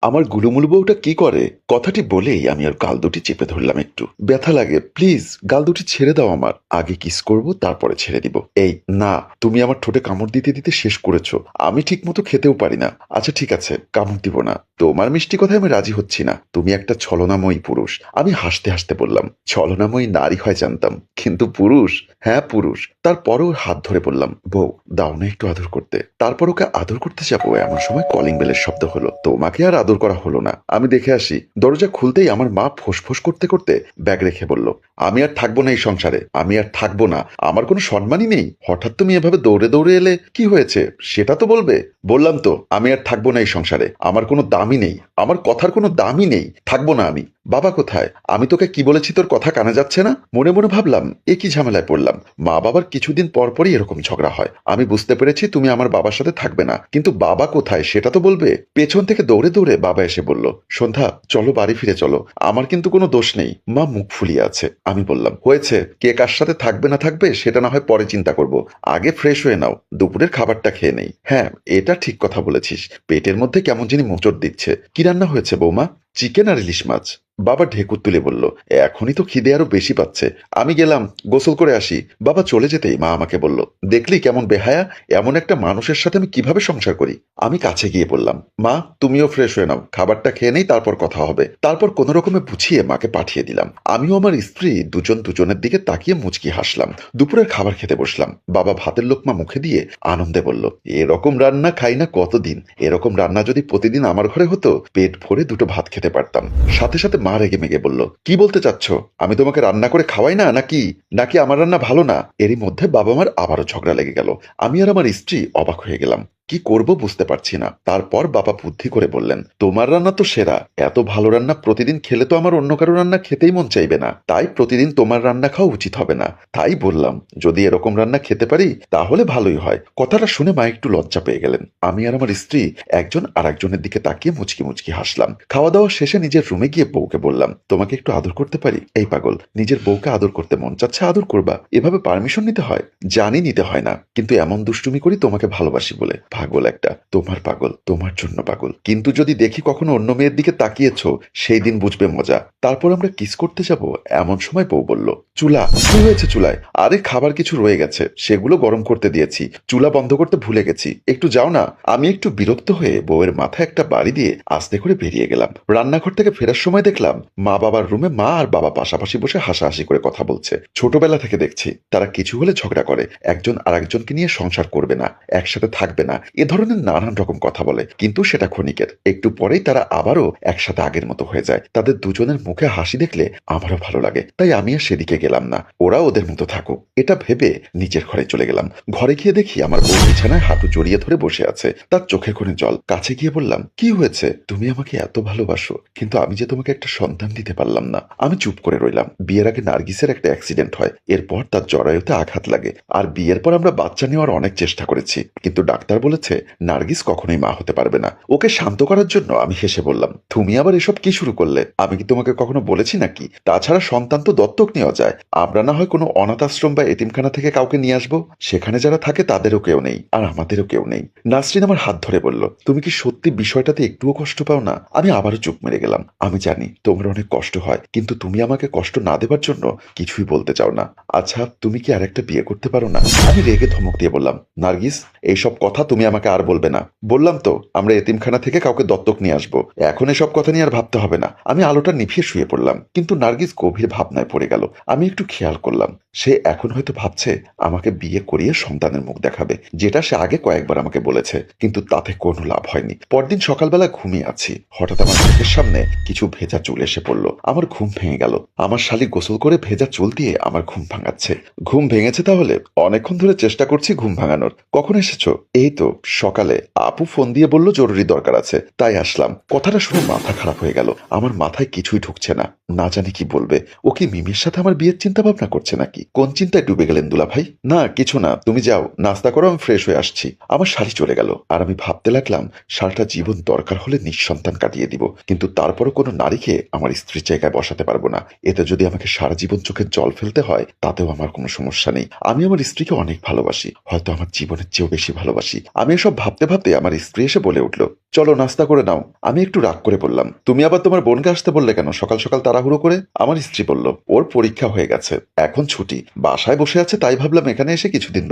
আমার গুলুমুলু বউটা কি করে? কথাটি বলেই আমি ওর গাল দুটি চেপে ধরলাম একটু। ব্যথা লাগে, প্লিজ গাল দুটি ছেড়ে দাও আমার। আগে কিস করব তারপরে ছেড়ে দিব। এই না, তুমি আমার ঠোঁটে কামড় দিতে দিতে শেষ করেছো। আমি ঠিকমতো খেতেও পারি না। আচ্ছা ঠিক আছে, কামড় দিব না। তোমার মিষ্টি কথায় আমি রাজি হচ্ছি না। তুমি একটা ছলনাময়ী পুরুষ। আমি হাসতে হাসতে বললাম, ছলনাময়ী নারী হয় জানতাম, কিন্তু পুরুষ? হ্যাঁ পুরুষ। তারপরও ওর হাত ধরে বললাম, বউ দাও না একটু আদর করতে। তারপর ওকে আদর করতে যাবো এমন সময় কলিং বেলের শব্দ হলো। তোমাকে আর আদর করা হলো না, আমি দেখে আসি। দরজা খুলতেই আমার মা ফোঁস করতে করতে ব্যাগ রেখে বলল, আমি আর থাকবো না এই সংসারে, আমি আর থাকবো না। আমার কোনো সম্মানই নেই। হঠাৎ তুমি এভাবে দৌড়ে দৌড়ে এলে, কি হয়েছে সেটা তো বলবে। বললাম তো আমি আর থাকবো না এই সংসারে, আমার কোনো দামই নেই, আমার কথার কোনো দামই নেই, থাকবো না আমি। বাবা কোথায়? আমি তোকে কি বলেছি তোর কথা কানে যাচ্ছে না? মনে মনে ভাবলাম এ কি ঝামেলায় পড়লাম। মা বাবার কিছুদিন পর পরই এরকম ঝগড়া হয়। আমি বুঝতে পেরেছি তুমি আমার বাবার সাথে থাকবে না, কিন্তু বাবা কোথায় সেটা তো বলবে। পেছন থেকে দৌড়ে দৌড়ে বাবা এসে বলল, সন্ধ্যা চলো বাড়ি ফিরে চলো, আমার কিন্তু কোনো দোষ নেই। মা মুখ ফুলিয়ে আছে। আমি বললাম, হয়েছে, কে কার সাথে থাকবে না থাকবে সেটা না হয় পরে চিন্তা করব, আগে ফ্রেশ হয়ে নাও, দুপুরের খাবারটা খেয়ে নেই। হ্যাঁ এটা ঠিক কথা বলেছিস, পেটের মধ্যে কেমন জানি মোচড় দিচ্ছে। কি রান্না হয়েছে বৌমা? চিকেন আর ইলিশ মাছ। বাবা ঢেকুর তুলে বলল, এখনই তো খিদে আরো বেশি পাচ্ছে। আমি গেলাম গোসল করে আসি। বাবা চলে যেতেই মা আমাকে বলল, দেখলি কেমন বেহায়া, এমন একটা মানুষের সাথে আমি কিভাবে সংসার করি। আমি কাছে গিয়ে বললাম, মা তুমিও ফ্রেশ হয়ে নাও, খাবারটা খেয়ে নেই তারপর কথা হবে। তারপর কোনো রকমে বুঝিয়ে মাকে পাঠিয়ে দিলাম। আমিও আমার স্ত্রী দুজন দুজনের দিকে তাকিয়ে মুচকি হাসলাম। দুপুরের খাবার খেতে বসলাম। বাবা ভাতের লোকমা মুখে দিয়ে আনন্দে বলল, এরকম রান্না খাই না কতদিন। এরকম রান্না যদি প্রতিদিন আমার ঘরে হতো, পেট ভরে দুটো ভাত খেতে পারতাম। সাথে সাথে মা রেগে মেগে বলল, কি বলতে চাচ্ছ? আমি তোমাকে রান্না করে খাওয়াই না নাকি? নাকি আমার রান্না ভালো না? এরই মধ্যে বাবা মার আবারও ঝগড়া লেগে গেল। আমি আর আমার স্ত্রী অবাক হয়ে গেলাম, কি করব বুঝতে পারছি না। তারপর বাবা বুদ্ধি করে বললেন, তোমার রান্না তো সেরা, এত ভালো রান্না প্রতিদিন খেলে তো আমার অন্য কারো রান্না খেতেই মন চাইবে না, তাই প্রতিদিন তোমার রান্না খাওয়া উচিত হবে না। তাই বললাম, যদি এরকম রান্না খেতে পারি তাহলে ভালোই হয়। কথাটা শুনে মা একটু লজ্জা পেয়ে গেলেন। আমি আর আমার স্ত্রী একজন আর একজনের দিকে তাকিয়ে মুচকি মুচকি হাসলাম। খাওয়া দাওয়া শেষে নিজের রুমে গিয়ে বউকে বললাম, তোমাকে একটু আদর করতে পারি? এই পাগল, নিজের বউকে আদর করতে মন চাচ্ছে আদর করবা, এভাবে পারমিশন নিতে হয়? জানি নিতে হয় না, কিন্তু এমন দুষ্টুমি করি তোমাকে ভালোবাসি বলে। পাগল একটা, তোমার পাগল, তোমার জন্য পাগল। কিন্তু যদি দেখি কখনো অন্য মেয়ের দিকে তাকিয়েছো, সেই দিন বুঝবে মজা। তারপর আমরা কিস করতে যাব এমন সময় বউ বলল, চুলা কি হয়েছে চুলায়? আরে খাবার কিছু রয়ে গেছে, সেগুলো গরম করতে দিয়েছি, চুলা বন্ধ করতে ভুলে গেছি, একটু যাও না। আমি একটু বিরক্ত হয়ে বউয়ের মাথায় একটা বাড়ি দিয়ে আস্তে করে বেরিয়ে গেলাম। রান্নাঘর থেকে ফেরার সময় দেখলাম মা বাবার রুমে মা আর বাবা পাশাপাশি বসে হাসাহাসি করে কথা বলছে। ছোটবেলা থেকে দেখছি তারা কিছু হলে ঝগড়া করে, একজন আর একজনকে নিয়ে সংসার করবে না, একসাথে থাকবে না, এ ধরনের নানান রকম কথা বলে। কিন্তু সেটা ক্ষণিকের, একটু পরেই তারা আবারও একসাথে আগের মতো হয়ে যায়। তাদের দুজনের মুখে হাসি দেখলে আমারও ভালো লাগে, তাই আমি আর সেদিকে গেলাম না। ওরা ওদের মতো থাকুক, এটা ভেবে নিজের ঘরে চলে গেলাম। ঘরে গিয়ে দেখি আমার বউ বিছানায় হাঁটু জড়িয়ে ধরে বসে আছে, তার চোখে কোণে জল। কাছে গিয়ে বললাম, কি হয়েছে? তুমি আমাকে এত ভালোবাসো, কিন্তু আমি যে তোমাকে একটা সন্তান দিতে পারলাম না। আমি চুপ করে রইলাম। বিয়ের আগে নার্গিসের একটা অ্যাক্সিডেন্ট হয়, এরপর তার জরায়ুতে আঘাত লাগে। আর বিয়ের পর আমরা বাচ্চা নেওয়ার অনেক চেষ্টা করেছি, কিন্তু ডাক্তার বলেছে নার্গিস কখনোই মা হতে পারবে না। ওকে শান্ত করার জন্য আমি হেসে বললাম, তুমি আবার এসব কি শুরু করলে? আমি কি তোমাকে কখনো বলেছি নাকি? তাছাড়া সন্তান তো দত্তক নেওয়া যায়। আমরা না হয় কোনো অনাথ আশ্রম বা এতিমখানা থেকে কাউকে নিয়ে আসবো, সেখানে যারা থাকে তাদেরও কেউ নেই আর আমাদেরও কেউ নেই। নাসরিন আমার হাত ধরে বলল, তুমি কি সত্যি বিষয়টাতে একটুও কষ্ট পাও না? আমি আবারও চুপ মেরে গেলাম। আমি জানি তোমার অনেক কষ্ট হয়, কিন্তু তুমি আমাকে কষ্ট না দেবার জন্য কিছুই বলতে চাও না। আচ্ছা তুমি কি আরেকটা বিয়ে করতে পারো না? আমি রেগে ধমক দিয়ে বললাম, নার্গিস এইসব কথা তুমি আমাকে আর বলবে না। বললাম তো আমরা এতিমখানা থেকে কাউকে দত্তক নিয়ে আসবো, এখন এসব কথা নিয়ে আর ভাবতে হবে না। আমি আলোটা নিভিয়ে শুয়ে পড়লাম, কিন্তু নার্গিস গভীর ভাবনায় পড়ে গেল। আমি একটু খেয়াল করলাম, সে এখন হয়তো ভাবছে আমাকে বিয়ে করিয়ে সন্তানের মুখ দেখাবে, যেটা সে আগে কয়েকবার আমাকে বলেছে, কিন্তু তাতে কোনো লাভ হয়নি। পরদিন সকালবেলা ঘুমিয়ে আছি, হঠাৎ আমার চোখের সামনে কিছু ভেজা চুল এসে পড়লো। আমার ঘুম ভেঙে গেল। আমার শালী গোসল করে ভেজা চুল দিয়ে আমার ঘুম ভাঙাচ্ছে। ঘুম ভেঙেছে তাহলে? অনেকক্ষণ ধরে চেষ্টা করছি ঘুম ভাঙানোর। কখন এসেছো? এই তো সকালে। আপু ফোন দিয়ে বলল জরুরি দরকার আছে, তাই আসলাম। কথাটা শুনে মাথা খারাপ হয়ে গেল। আমার মাথায় কিছুই ঢুকছে না, না জানি কি বলবে। ও কি মিমির সাথে আমার বিয়ের চিন্তা ভাবনা করছে নাকি? কোন চিন্তায় ডুবে গেলেন দুলা ভাই? না কিছু না, তুমি যাও নাস্তা করো, আমি ফ্রেশ হয়ে আসছি। আমার শাড়ি চলে গেল, আর আমি ভাবতে লাগলাম সারাটা জীবন দরকার হলে নিঃসন্তান কাটিয়ে দিব, কিন্তু তারপরও কোনো নারীকে আমার স্ত্রীর জায়গায় বসাতে পারবো না। এতে যদি আমাকে সারা জীবন চোখের জল ফেলতে হয় তাতেও আমার কোনো সমস্যা নেই। আমি আমার স্ত্রীকে অনেক ভালোবাসি, হয়তো আমার জীবনের চেয়েও বেশি ভালোবাসি। আমি এসব ভাবতে ভাবতে আমার স্ত্রী এসে বলে উঠল, চলো নাস্তা করে নাও। আমি একটু রাগ করে বললাম, তুমি আবার তোমার বোনকে আসতে বললে কেন সকাল সকাল তাড়াহুড়ো করে? আমার স্ত্রী বলল, ওর পরীক্ষা হয়ে গেছে, এখন ছুটি, বাসায় বসে আছে, তাই ভাবলাম এখানে এসে কিছুদিন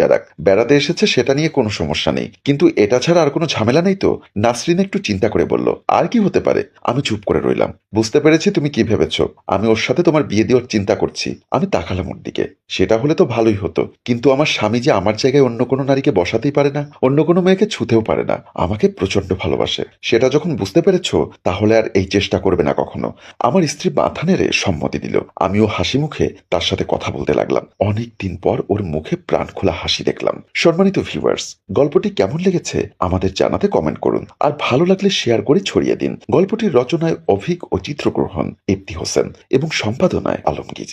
বেড়াতে এসেছে, সেটা নিয়ে কোনো সমস্যা নেই, কিন্তু এটা ছাড়া আর কোনো ঝামেলা নেই তো? নাসরিন একটু চিন্তা করে বলল, আর কি হতে পারে? আমি চুপ করে রইলাম। বুঝতে পেরেছি তুমি কি ভেবেছ, আমি ওর সাথে তোমার বিয়ে দেওয়ার চিন্তা করছি। আমি তাকালাম ওর দিকে। সেটা হলে তো ভালোই হতো, কিন্তু আমার স্বামী যে আমার জায়গায় অন্য কোনো নারীকে বসাতেই পারে না, অন্য কোনো মেয়েকে ছুতেও পারে না, আমাকে প্রচন্ড ভালোবাসে। সেটা যখন বুঝতে পেরেছ, তাহলে আর এই চেষ্টা করবে না কখনো। আমার স্ত্রী মাথা নেড়ে সম্মতি দিল। আমিও হাসি মুখে তার সাথে কথা বলতে লাগলাম। অনেক দিন পর ওর মুখে প্রাণ খোলা হাসি দেখলাম। সম্মানিত ভিউয়ার্স, গল্পটি কেমন লেগেছে আমাদের জানাতে কমেন্ট করুন, আর ভালো লাগলে শেয়ার করে ছড়িয়ে দিন। গল্পটির রচনায় অভিক ও চিত্রগ্রহণ ইফতি হোসেন এবং সম্পাদনায় আলমগীর।